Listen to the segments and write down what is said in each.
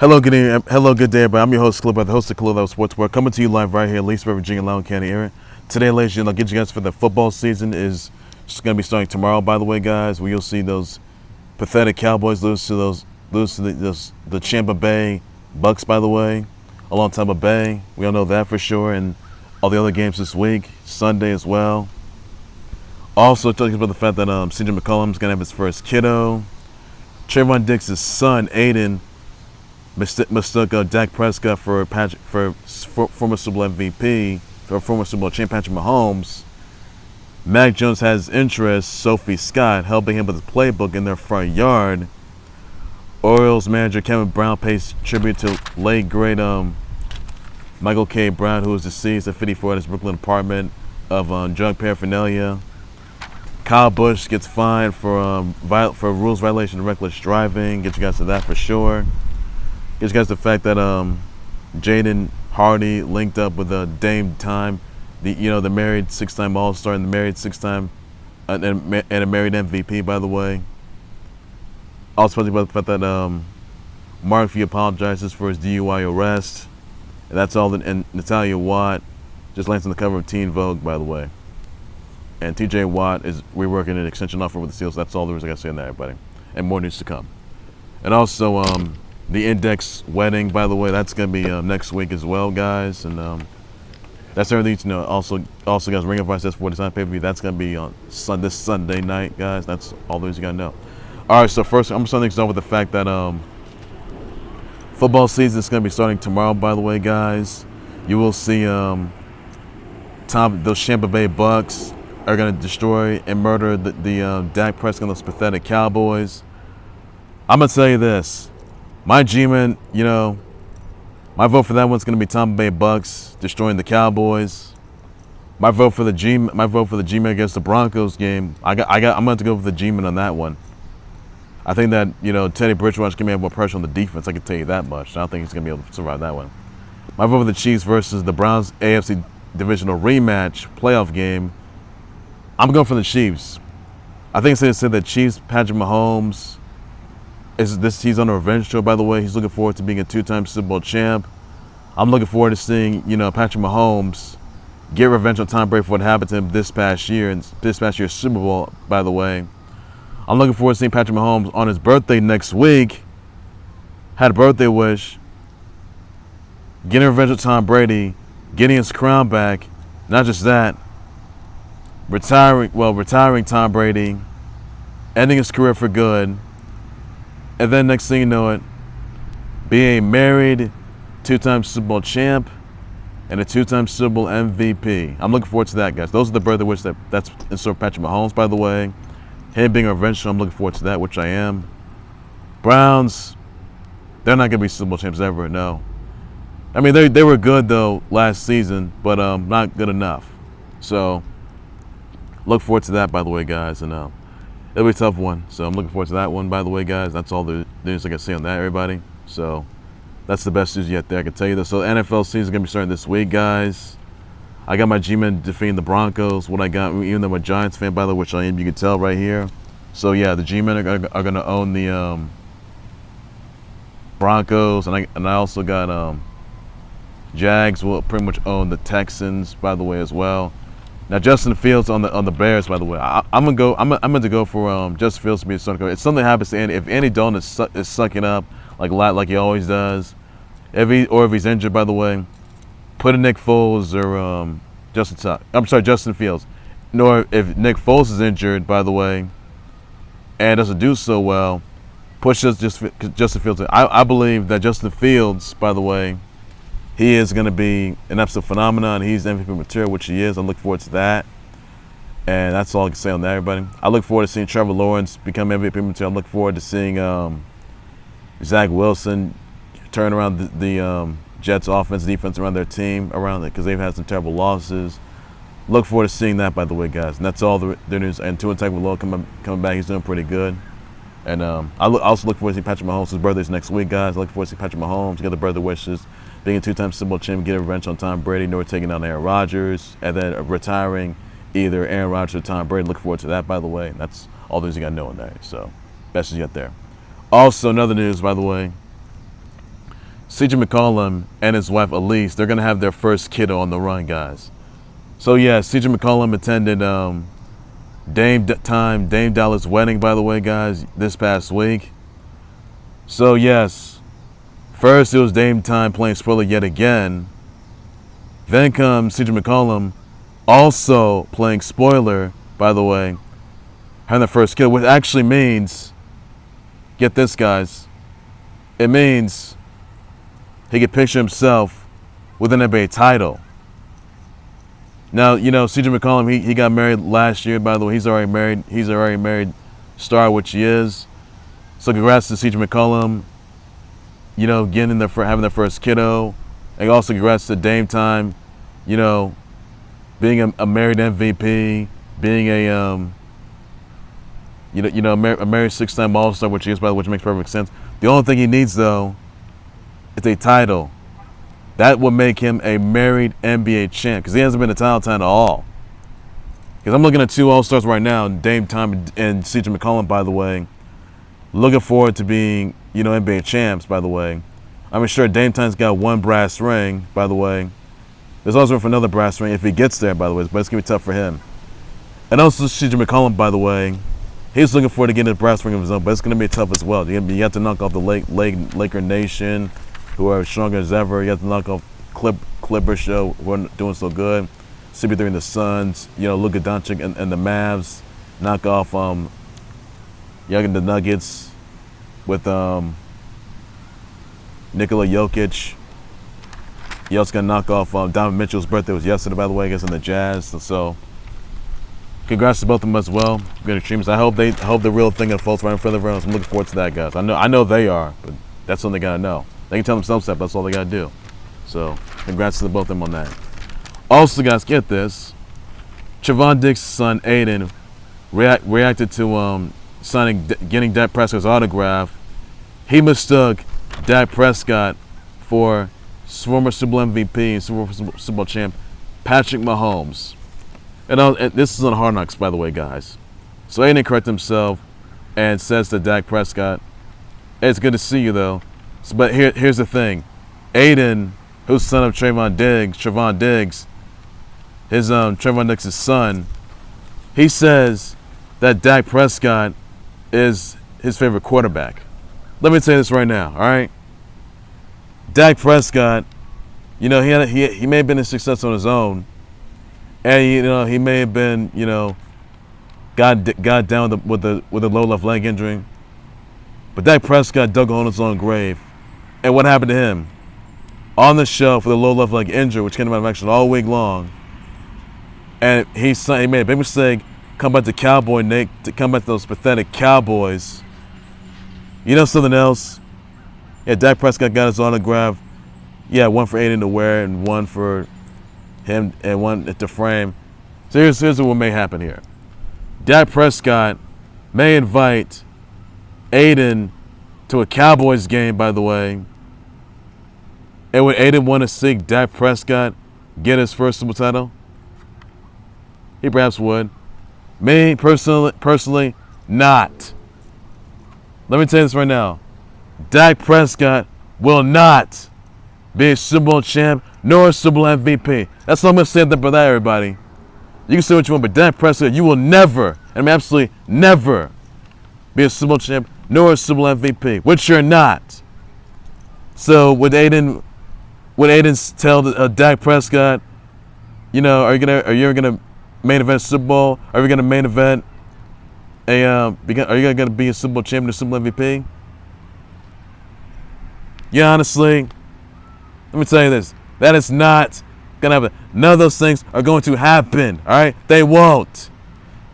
Hello, good day, everybody. I'm your host, Clip, the host of Clip Sports World, coming to you live right here, Elise, Virginia, Loudoun County area. Today, ladies and gentlemen, I'll get you guys for the football season is just going to be starting tomorrow, by the way, guys, where you'll see those pathetic Cowboys lose to the Tampa Bay Bucks, by the way, along Tampa Bay. We all know that for sure, and all the other games this week, Sunday as well. Also, talking about the fact that CJ McCollum is going to have his first kiddo. Trevon Diggs' son, Aaiden, mistook Dak Prescott for former Super Bowl MVP, for former Super Bowl champ Patrick Mahomes. Mac Jones has interest, Sophie Scott, helping him with the playbook in their front yard. Orioles manager Kevin Brown pays tribute to late great Michael K. Brown, who was deceased at 54 at his Brooklyn apartment of drug paraphernalia. Kyle Busch gets fined for rules violation and reckless driving. Get you guys to that for sure. Get you guys the fact that Jaden Hardy linked up with Dame Time, the married six-time All-Star and the married six-time and a married MVP, by the way. Also talking about the fact that Mark V apologizes for his DUI arrest. And that's all. And Natalia Watt just lands on the cover of Teen Vogue, by the way. And TJ Watt is reworking an extension offer with the Seals. That's all there is I got to say on that, everybody. And more news to come. And also, the Index wedding, by the way, that's going to be next week as well, guys. And that's everything to know. Also, guys, Ring of Fire says for the time pay-per-view. That's going to be on this Sunday night, guys. That's all there is you got to know. All right, so first, I'm starting things off with the fact that football season is going to be starting tomorrow, by the way, guys. You will see those Tampa Bay Bucks are going to destroy and murder the Dak Prescott and those pathetic Cowboys. I'm going to tell you this. My G-Man, my vote for that one's going to be Tampa Bay Bucks destroying the Cowboys. My vote for the G-Man against the Broncos game. I'm going to go for the G-Man on that one. I think that, Teddy Bridgewater's going to have more pressure on the defense. I can tell you that much. I don't think he's going to be able to survive that one. My vote for the Chiefs versus the Browns AFC divisional rematch playoff game. I'm going for the Chiefs. I think it's said that Chiefs, Patrick Mahomes, he's on a revenge tour, by the way. He's looking forward to being a two-time Super Bowl champ. I'm looking forward to seeing, Patrick Mahomes get revenge on Tom Brady for what happened to him this past year, and this past year's Super Bowl, by the way. I'm looking forward to seeing Patrick Mahomes on his birthday next week. Had a birthday wish. Getting revenge on Tom Brady. Getting his crown back. Not just that. Retiring Tom Brady. Ending his career for good. And then next thing you know it, being a married two-time Super Bowl champ and a two-time Super Bowl MVP. I'm looking forward to that, guys. Those are the birthday wishes that's in store for Patrick Mahomes, by the way. Him being a revenge, I'm looking forward to that, which I am. Browns, they're not going to be Super Bowl champs ever, no. I mean, they were good, though, last season, but not good enough. So, look forward to that, by the way, guys. And it'll be a tough one. So, I'm looking forward to that one, by the way, guys. That's all the news I can say on that, everybody. So, that's the best news yet there, I can tell you this. So, the NFL season is going to be starting this week, guys. I got my G-Men defeating the Broncos. What I got, even though I'm a Giants fan, by the way, which I am, you can tell right here. So, yeah, the G-Men are going to own the Broncos. And I also got Jags will pretty much own the Texans, by the way, as well. Now, Justin Fields on the Bears, by the way. I'm going to go for Justin Fields to be a starting quarterback. If something happens to Andy, if Andy Dalton is sucking up like he always does, if he's injured, by the way, put in Nick Foles or Justin Fields. Nor if Nick Foles is injured, by the way, and doesn't do so well, push Justin Fields in. I believe that Justin Fields, by the way, he is going to be an absolute phenomenon. He's MVP material, which he is. I look forward to that. And that's all I can say on that, everybody. I look forward to seeing Trevor Lawrence become MVP material. I look forward to seeing Zach Wilson turn around the Jets' offense, defense around their team, around it, because they've had some terrible losses. Look forward to seeing that, by the way, guys. And that's all the news. And Tua Tagovailoa coming back. He's doing pretty good. And I also look forward to seeing Patrick Mahomes. His birthday's next week, guys. I look forward to seeing Patrick Mahomes get the birthday wishes. Being a two-time Super Bowl champ, get a revenge on Tom Brady, nor taking down Aaron Rodgers, and then retiring either Aaron Rodgers or Tom Brady. Look forward to that, by the way. And that's all the news you got to know in there. So, best you got there. Also, another news, by the way. CJ McCollum and his wife Elise, they're gonna have their first kiddo on the run, guys. So yeah, CJ McCollum attended Dame Dollar's wedding, by the way, guys, this past week. So yes, first it was Dame Time playing spoiler yet again. Then comes CJ McCollum also playing spoiler, by the way, having the first kiddo, which actually means, get this, guys, it means he could picture himself with an NBA title. Now, you know, CJ McCollum, he got married last year, by the way. He's already married. He's already married star, which he is. So congrats to CJ McCollum, you know, having their first kiddo. And also congrats to Dame Time, you know, being a married MVP, being a married 6-time All-Star, which he is, by the way, which makes perfect sense. The only thing he needs, though, is a title. That would make him a married NBA champ, because he hasn't been a title at all. Because I'm looking at 2 All-Stars right now, Dame Time and CJ McCollum, by the way. Looking forward to being, you know, NBA champs, by the way. I'm sure Dame Time's got 1 brass ring, by the way. There's also room for another brass ring if he gets there, by the way, but it's going to be tough for him. And also CJ McCollum, by the way, he's looking forward to getting a brass ring of his own, but it's going to be tough as well. You have to knock off the Laker Nation, who are stronger as ever. You have to knock off Clipper Show, who are doing so good. CP3 and the Suns, you know, Luka Doncic and the Mavs. Knock off the Nuggets with Nikola Jokic. You also gonna knock off Donovan Mitchell's birthday was yesterday, by the way, I guess, in the Jazz. So congrats to both of them as well. Good extremes. I hope the real thing unfolds right in front of everyone else. I'm looking forward to that, guys. I know they are, but that's something they gotta know. They can tell themselves that, but that's all they gotta do. So congrats to both of them on that. Also, guys, get this. Trevon Diggs' son, Aaiden, reacted to getting Dak Prescott's autograph. He mistook Dak Prescott for former Super Bowl MVP and Super Bowl champ Patrick Mahomes. And this is on Hard Knocks, by the way, guys. So Aaiden corrected himself and says to Dak Prescott, "Hey, it's good to see you, though. But here's the thing. Aaiden, who's son of Trevon Diggs, Trevon Diggs' son, he says that Dak Prescott is his favorite quarterback." Let me tell you this right now, all right? Dak Prescott, you know, he may have been a success on his own, and you know he may have been, you know, got down with a low left leg injury, but Dak Prescott dug a hole in his own grave, and what happened to him? On the shelf with a low left leg injury, which came out of action all week long, and he made a big mistake. Come back to those pathetic Cowboys. You know something else? Yeah, Dak Prescott got his autograph. Yeah, one for Aaiden to wear and one for him and one to frame. So here's what may happen here. Dak Prescott may invite Aaiden to a Cowboys game, by the way. And would Aaiden want to see Dak Prescott get his first Super Bowl title? He perhaps would. Me, personally, not. Let me tell you this right now. Dak Prescott will not be a Super Bowl champ nor a Super Bowl MVP. That's all I'm going to say about that, everybody. You can say what you want, but Dak Prescott, you will never, I mean absolutely never, be a Super Bowl champ nor a Super Bowl MVP, which you're not. So would Aaiden tell Dak Prescott, you know, are you gonna main event Super Bowl? Are you gonna main event are you gonna be a Super Bowl champion or Super Bowl MVP? Yeah, honestly, let me tell you this. That is not gonna happen. None of those things are going to happen. All right, they won't.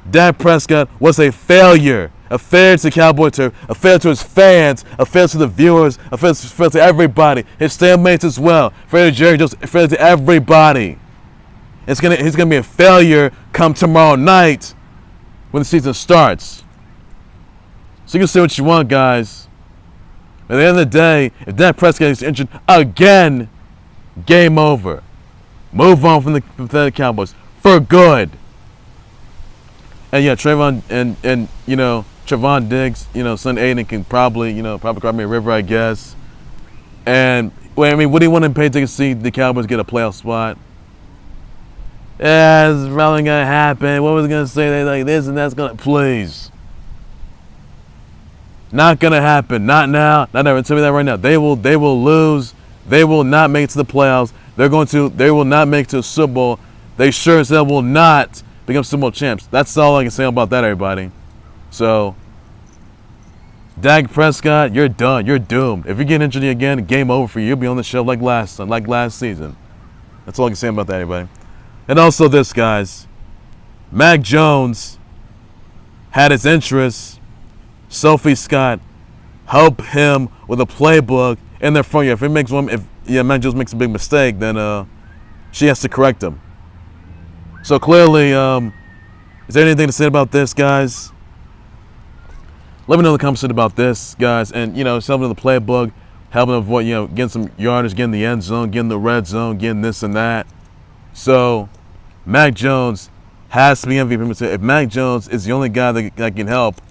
Dak Prescott was a failure. A failure to Cowboy turf, a failure to his fans, a failure to the viewers, a failure to everybody, his stammates as well, a failure to Jerry Jones, a failure to everybody. He's gonna be a failure come tomorrow night when the season starts. So you can say what you want, guys. At the end of the day, if Dak Prescott is injured again, game over. Move on from the Cowboys for good. And yeah, Trevon and you know, Trevon Diggs, you know, son Aaiden can probably cry me a river, I guess. And Wait, I mean, what do you want to pay to see the Cowboys get a playoff spot? Yeah, it's probably gonna happen. What was gonna say they like this and that's gonna please. Not gonna happen. Not now. Not ever. Tell me that right now. They will lose. They will not make it to the playoffs. They will not make it to the Super Bowl. They sure as hell will not become Super Bowl champs. That's all I can say about that, everybody. So Dak Prescott, you're done. You're doomed. If you get injured again, game over for you. You'll be on the shelf like last season. That's all I can say about that, everybody. And also this, guys. Mac Jones had his interests. Sophie Scott help him with a playbook in their front yard. If Mac Jones makes a big mistake, then she has to correct him. So clearly, is there anything to say about this, guys? Let me know in the comments about this, guys. And, helping in the playbook, helping avoid, getting some yardage, getting the end zone, getting the red zone, getting this and that. So Mac Jones has to be MVP. If Mac Jones is the only guy that can help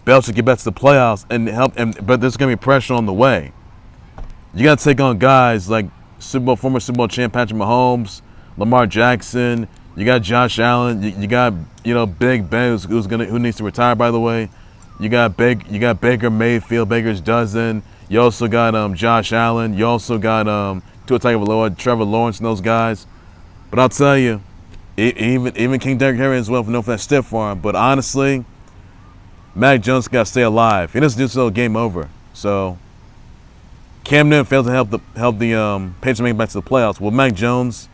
Belichick get back to the playoffs and help, but there's going to be pressure on the way. You got to take on guys like former Super Bowl champ Patrick Mahomes, Lamar Jackson. You got Josh Allen. You got Big Ben who needs to retire, by the way. You got Baker Mayfield, Baker's dozen. You also got Josh Allen. You also got Tua Tagovailoa, Trevor Lawrence, and those guys. But I'll tell you, even King Derrick Henry as well for that stiff arm. But honestly, Mac Jones got to stay alive. He doesn't do so, game over. So Cam Newton failed to help the Patriots make it back to the playoffs. Will Mac Jones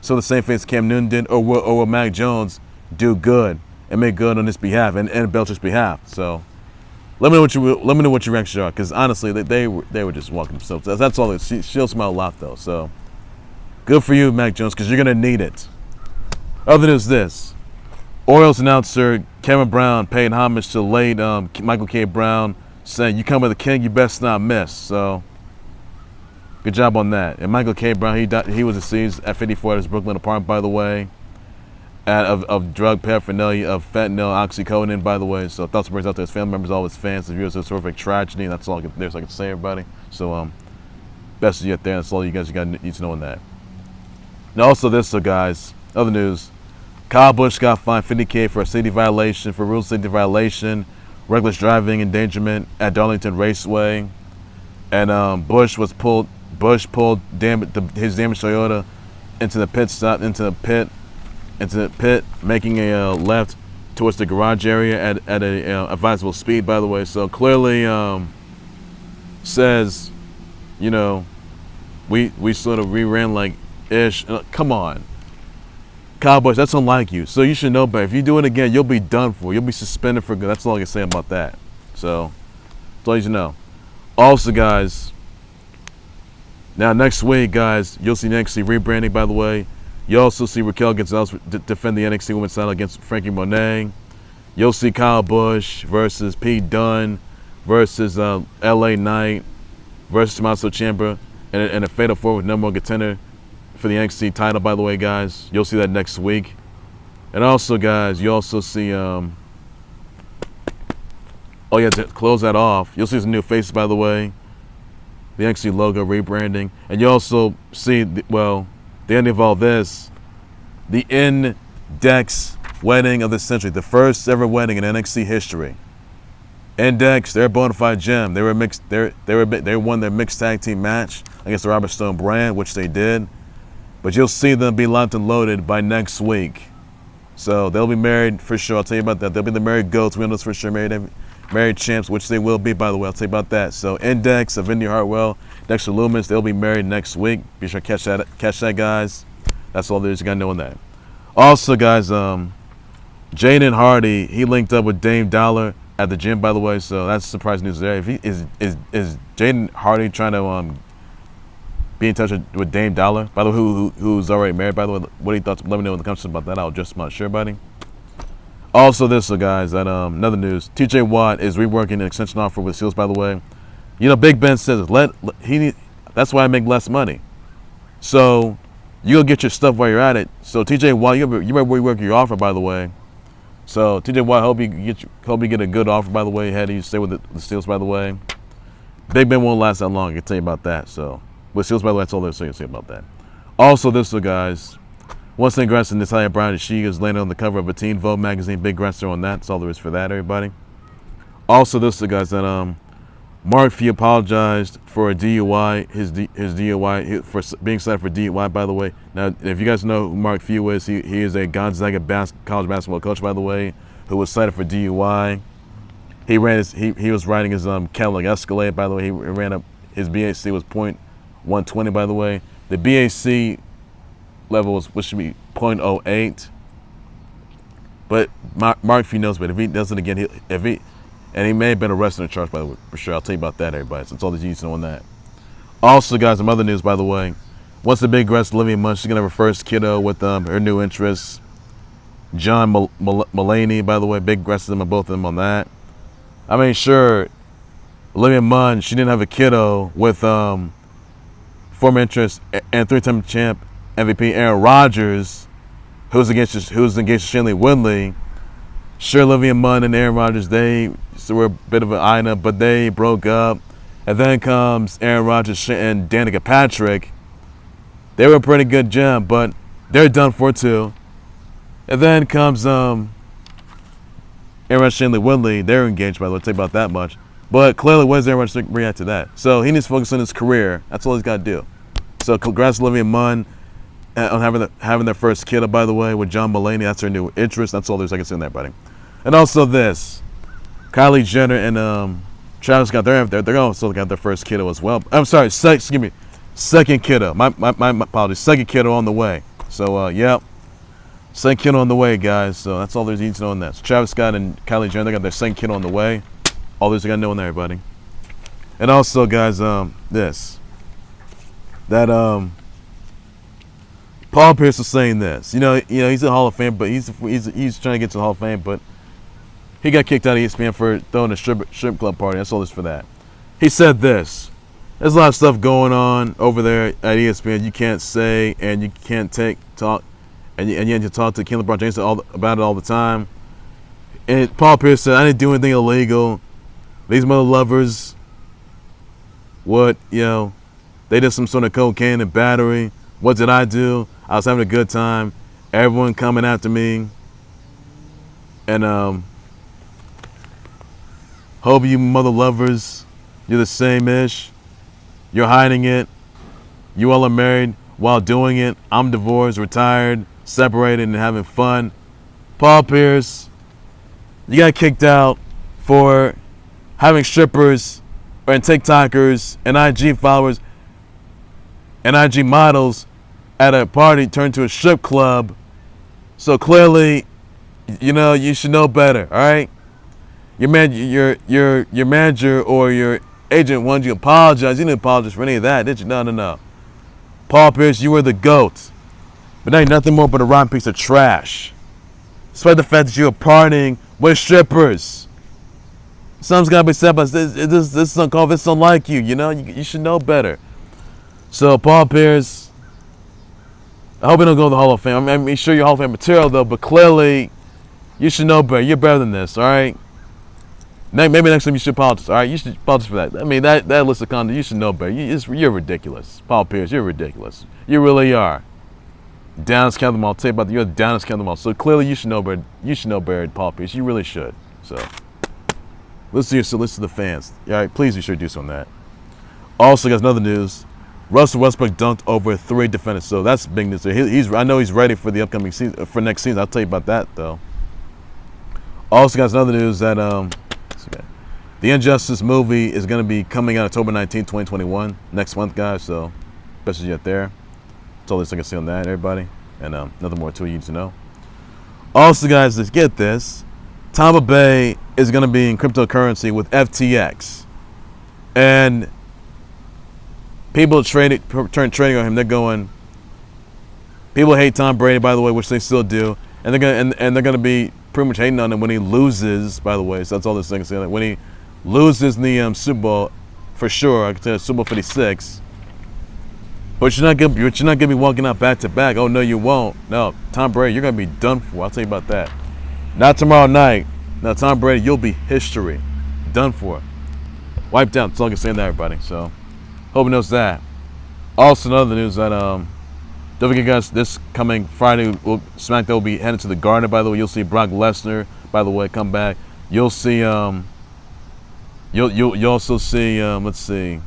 show the same face Cam Newton did, or will Mac Jones do good and make good on his behalf and Belichick's behalf? So let me know what your reactions are, because honestly, they were just walking themselves. That's all. She'll smell a lot though. So good for you, Mac Jones, because you're gonna need it. Other news: this Orioles announcer Kevin Brown paid homage to late Michael K. Brown, saying, "You come with a king, you best not miss." So good job on that. And Michael K. Brown, he was deceased at 54 at his Brooklyn apartment, by the way, of drug paraphernalia, of fentanyl, oxycodone, by the way. So thoughts and prayers out to his family members, all his fans. It's a horrific tragedy, and that's all there's I can say, everybody. So best of you out there. That's all you guys need to know on that. And also this, so guys, other news. Kyle Busch got fined $50,000 for a safety violation, for road safety violation, reckless driving endangerment at Darlington Raceway. And Busch pulled his damaged Toyota into the pit, making a left towards the garage area at a advisable speed, by the way. So clearly says, we sort of reran like ish. Come on, Kyle Busch, that's unlike you. So you should know better. If you do it again, you'll be done for. You'll be suspended for good. That's all I can say about that. So that's all you should know. Also, guys, now next week, guys, you'll see the NXT rebranding, by the way. You also see Raquel Gonzalez defend the NXT Women's title against Frankie Monet. You'll see Kyle Busch versus Pete Dunne versus LA Knight versus Tommaso Ciampa and a fatal four with number one contender for the NXT title, by the way, guys. You'll see that next week. And also, guys, you also see, to close that off, you'll see some new faces, by the way. The NXT logo rebranding. And you also see, the end of all this, the Index wedding of the century, the first ever wedding in NXT history. Index, they're a bona fide gem. They won their mixed tag team match against the Robert Stone brand, which they did. But you'll see them be locked and loaded by next week. So they'll be married for sure. I'll tell you about that. They'll be the married goats. We know this for sure. Married champs, which they will be, by the way. I'll tell you about that. So Index of Indy Hartwell, Dexter Loomis, they'll be married next week. Be sure to catch that, guys. That's all there is. You got to know on that. Also, guys, Jaden Hardy, he linked up with Dame Dollar at the gym, by the way. So that's surprise news there. If he is Jaden Hardy trying to be in touch with Dame Dollar, by the way, who's already married, by the way. What he thought? Let me know in the comments about that. I'll just not sure, buddy. Also, this, guys, that another news. T.J. Watt is reworking an extension offer with Seals, by the way. Big Ben says that's why I make less money. So you'll get your stuff while you're at it. So T.J. Watt, you better rework your offer, by the way. So T.J. Watt, hope you get a good offer, by the way. How do you stay with the Steelers, by the way? Big Ben won't last that long. I can tell you about that. So with Seals, by the way, that's all there's to say about that. Also, this one, guys. Once again, congrats to Natalia Brown. She is landed on the cover of a Teen Vogue magazine. Big congrats on that. That's all there is for that, everybody. Also, this one, guys, that Mark Few apologized for a DUI, his DUI, for being cited for DUI, by the way. Now, if you guys know who Mark Few is, he is a Gonzaga college basketball coach, by the way, who was cited for DUI. He was riding his Cadillac Escalade, by the way. He ran up, his BAC was .120, by the way. The BAC level was should be .08. But Mark Few knows, but if he does it again, and he may have been arrested and charged, by the way, for sure. I'll tell you about that, everybody. So that's all that you need to know on that. Also, guys, some other news, by the way. Once the big arrest, Olivia Munn, she's going to have her first kiddo with her new interests. John Mulaney, by the way, big congrats to them, both of them on that. I mean, sure, Olivia Munn, she didn't have a kiddo with former interest and three-time champ MVP Aaron Rodgers, who's engaged to Shanley Woodley. Sure, Olivia Munn and Aaron Rodgers, they were a bit of an item, but they broke up. And then comes Aaron Rodgers and Danica Patrick. They were a pretty good gem, but they're done for too. And then comes Aaron Shanley Woodley. They're engaged, by the way. I'll tell you about that much. But clearly, what does Aaron Rodgers react to that? So he needs to focus on his career. That's all he's got to do. So congrats to Olivia Munn on having their first kiddo, by the way, with John Mulaney. That's her new interest. That's all there's I can say on that, buddy. And also this, Kylie Jenner and Travis Scott, they're also got their first kiddo as well. I'm sorry, second kiddo. My apologies. Second kiddo on the way. So yeah, second kiddo on the way, guys. So that's all there's need to know on that. So Travis Scott and Kylie Jenner, they got their second kiddo on the way. All there's I got to know on there, everybody. And also, guys, Paul Pierce was saying this. You know, he's a Hall of Fame, but he's trying to get to the Hall of Fame, but he got kicked out of ESPN for throwing a strip club party. That's all this for that. He said this. There's a lot of stuff going on over there at ESPN you can't say, and you can't talk, and you have to talk to Ken LeBron James about it all the time. And Paul Pierce said, I didn't do anything illegal. These mother lovers, they did some sort of cocaine and battery. What did I do? I was having a good time. Everyone coming after me. And hope you mother lovers, you're the same-ish. You're hiding it. You all are married while doing it. I'm divorced, retired, separated, and having fun. Paul Pierce, you got kicked out for having strippers and TikTokers and IG followers and IG models at a party turned to a strip club. So clearly, you should know better, all right? Your manager or your agent wanted you to apologize. You didn't apologize for any of that, did you? No. Paul Pierce, you were the GOAT. But now you're nothing more but a rotten piece of trash. Despite the fact that you were partying with strippers. Something's got to be said about this. This is uncalled. This don't like you, You should know better. So, Paul Pierce, I hope you don't go to the Hall of Fame. I'm sure you're Hall of Fame material, though, but clearly, you should know better. You're better than this, all right? Maybe next time you should apologize, all right? You should apologize for that. I mean, that list of conduct, you should know better. You're ridiculous. Paul Pierce, you're ridiculous. You really are. Downest count them all. I'll tell you about you're the downest count them all. So clearly, you should know better. You should know better, Paul Pierce. You really should. So, listen to the fans. All right, please be sure to do so on that. Also, guys, another news. Russell Westbrook dunked over 3 defenders. So that's big news. I know he's ready for the upcoming season, for next season. I'll tell you about that, though. Also, guys, another news that the Injustice movie is going to be coming out October 19, 2021, next month, guys. So, best you get there. That's all this I can say on that, everybody. And nothing more to you need to know. Also, guys, let's get this. Tampa Bay is going to be in cryptocurrency with FTX. And people trading on him. They're going. People hate Tom Brady, by the way, which they still do, and they're gonna be pretty much hating on him when he loses. By the way, so that's all this thing is saying. When he loses in the Super Bowl, for sure, I can tell you Super Bowl 56. But you're not gonna be walking out back to back. Oh no, you won't. No, Tom Brady, you're gonna be done for. I'll tell you about that. Not tomorrow night. No, Tom Brady, you'll be history, done for, wiped out. That's all I can say to everybody. So. Hope he knows that. Also, another news that don't forget, guys, this coming Friday, SmackDown will be headed to the Garden. By the way, you'll see Brock Lesnar. By the way, come back. You'll see you'll also see let's see,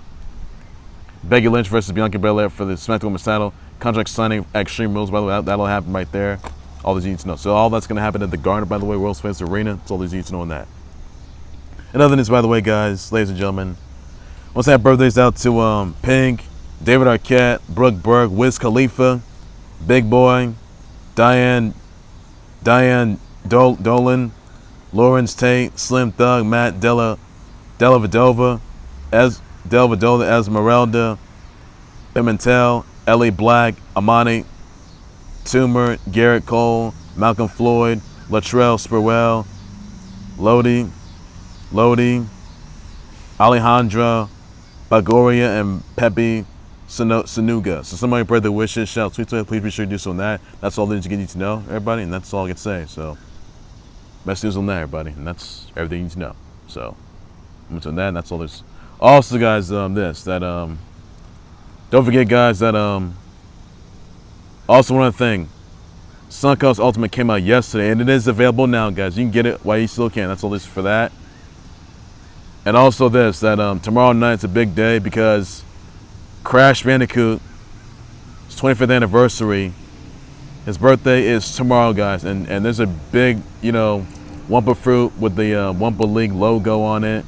Becky Lynch versus Bianca Belair for the SmackDown Women's title. Contract signing at Extreme Rules. By the way, that'll happen right there. All these you need to know. So all that's gonna happen at the Garden. By the way, World's Famous Arena. That's all these you need to know on that. And other news, by the way, guys, ladies and gentlemen, I want to say happy birthdays out to Pink, David Arquette, Brooke Burke, Wiz Khalifa, Big Boy, Diane Dolan, Lawrence Tate, Slim Thug, Matt Della Vedova, Esmeralda, Pimentel, Ellie Black, Amani Toomer, Garrett Cole, Malcolm Floyd, Latrell Spurwell, Lodi, Alejandra Bagoria, and Pepe Sanuga. So somebody birthday wishes, shout tweet to it. Please be sure to do so on that. That's all that you need to know, everybody, and that's all I can say. So best news on that, everybody, and that's everything you need to know. So I'm on that, and that's all there's. Also, guys, don't forget, guys, that also one other thing, Suncoast Ultimate came out yesterday, and it is available now, guys. You can get it while you still can. That's all this for that. And also tomorrow night's a big day because Crash Bandicoot's 25th anniversary. His birthday is tomorrow, guys, and there's a big, Wumpa fruit with the Wumpa League logo on it.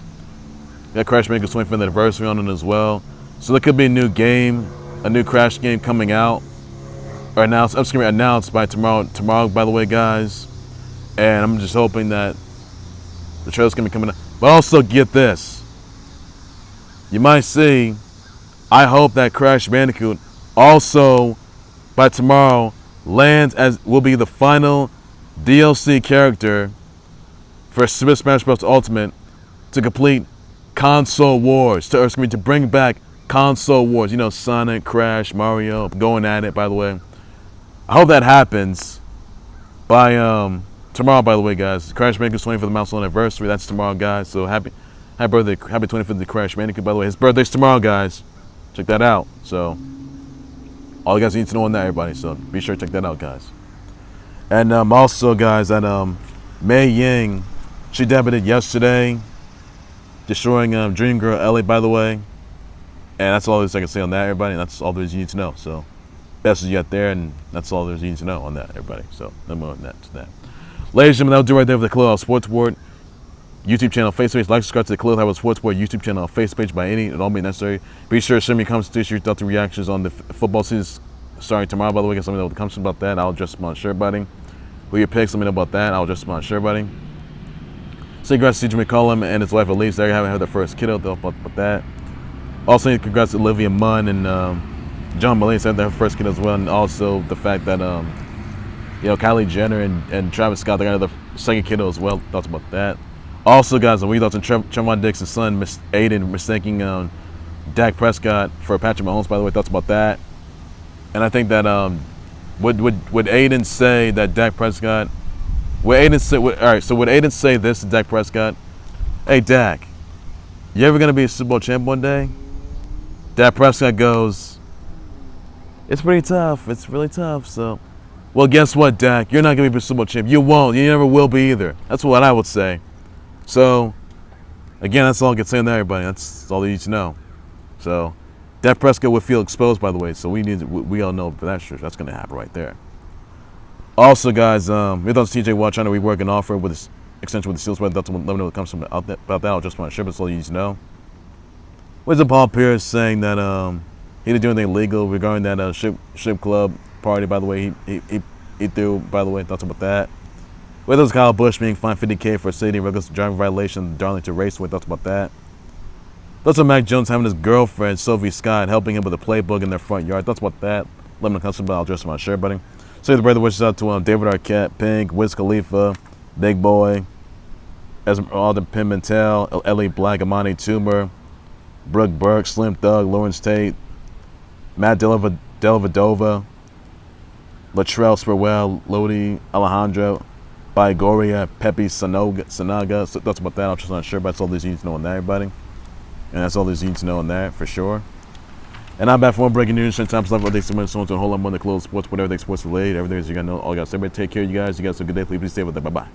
Got Crash Bandicoot's 25th anniversary on it as well. So there could be a new game, a new Crash game coming out, or announced by tomorrow. Tomorrow, by the way, guys. And I'm just hoping that the trailer's gonna be coming out. But also get this. You might see, I hope that Crash Bandicoot also by tomorrow will be the final DLC character for Super Smash Bros. Ultimate to complete console wars, to bring back console wars. Sonic, Crash, Mario going at it, by the way. I hope that happens by tomorrow, by the way, guys. Crash Bandicoot's 25th milestone anniversary. That's tomorrow, guys. So happy birthday, happy 25th to Crash Bandicoot, by the way. His birthday's tomorrow, guys. Check that out. So all you guys need to know on that, everybody. So be sure to check that out, guys. And also, guys, that Mei Ying, she debuted yesterday, destroying Dream Girl Ellie, by the way. And that's all there's I can say on that, everybody. And that's all there's you need to know. So best is yet there, and that's all there's you need to know on that, everybody. So no more on that. Ladies and gentlemen, that'll do right there for the Khalil Sports Board YouTube channel, Facebook page. Like, subscribe to the Khalil Sports Board YouTube channel, Facebook page by any and all means necessary. Be sure to send me comments, your thoughts and reactions on the football season starting tomorrow. By the way, get something that comes about that. I'll address them on sure, buddy. Who your picks? Let me know about that. I'll address them on sure, buddy. Say congrats to McCollum and his wife Elise. They haven't had their first kiddo. They'll talk about that. Also, congrats to Olivia Munn and John Mullane had their first kiddo as well, and also the fact that Kylie Jenner and Travis Scott, they got their second kiddo as well. Thoughts about that. Also, guys, we thoughts on Trevon Diggs' son, Miss Aaiden, mistaking Dak Prescott for Patrick Mahomes. By the way, thoughts about that. And I think that would Aaiden say that Dak Prescott? Would Aaiden say this to Dak Prescott? Hey, Dak, you ever gonna be a Super Bowl champ one day? Dak Prescott goes, it's pretty tough. It's really tough. So, well, guess what, Dak? You're not gonna be a Super Bowl champ. You won't. You never will be either. That's what I would say. So, again, that's all I can say on that, everybody. That's all you need to know. So, Dak Prescott would feel exposed, by the way. So we all know for that sure that's gonna happen right there. Also, guys, we thought TJ Watt trying to rework an offer with this extension with the Steelers. Let me know what comes from about that. I'll just want to share, but that's all you need to know. Wizard Paul Pierce saying that he didn't do anything illegal regarding that strip club party. By the way, he threw. By the way, thoughts about that. With those Kyle Busch being fined $50,000 for a city reckless driving violation of Darlington Raceway. Thoughts about that. Thoughts on Mac Jones having his girlfriend Sophie Scott helping him with a playbook in their front yard. Thoughts about that. Let me know what I'll address them on share, buddy. So the brother wishes out to David Arquette, Pink, Wiz Khalifa, Big Boy, Esmeralda Pimentel, Ellie Black, Amani Toomer, Brooke Burke, Slim Thug, Lawrence Tate, Matt Della Vedova, Latrell Spurwell, Lodi, Alejandra Bagoria, Pepe Sanaga. So thoughts about that. I'm not sure, but that's all these you need to know on that, everybody. And that's all these you need to know on that for sure. And I'm back for more breaking news, times life, updates, so on, a whole lot more than clothes, sports, whatever they sports related, everything is you got to know. All you guys, everybody take care of you guys. You guys have a good day. Please stay with them. Bye bye.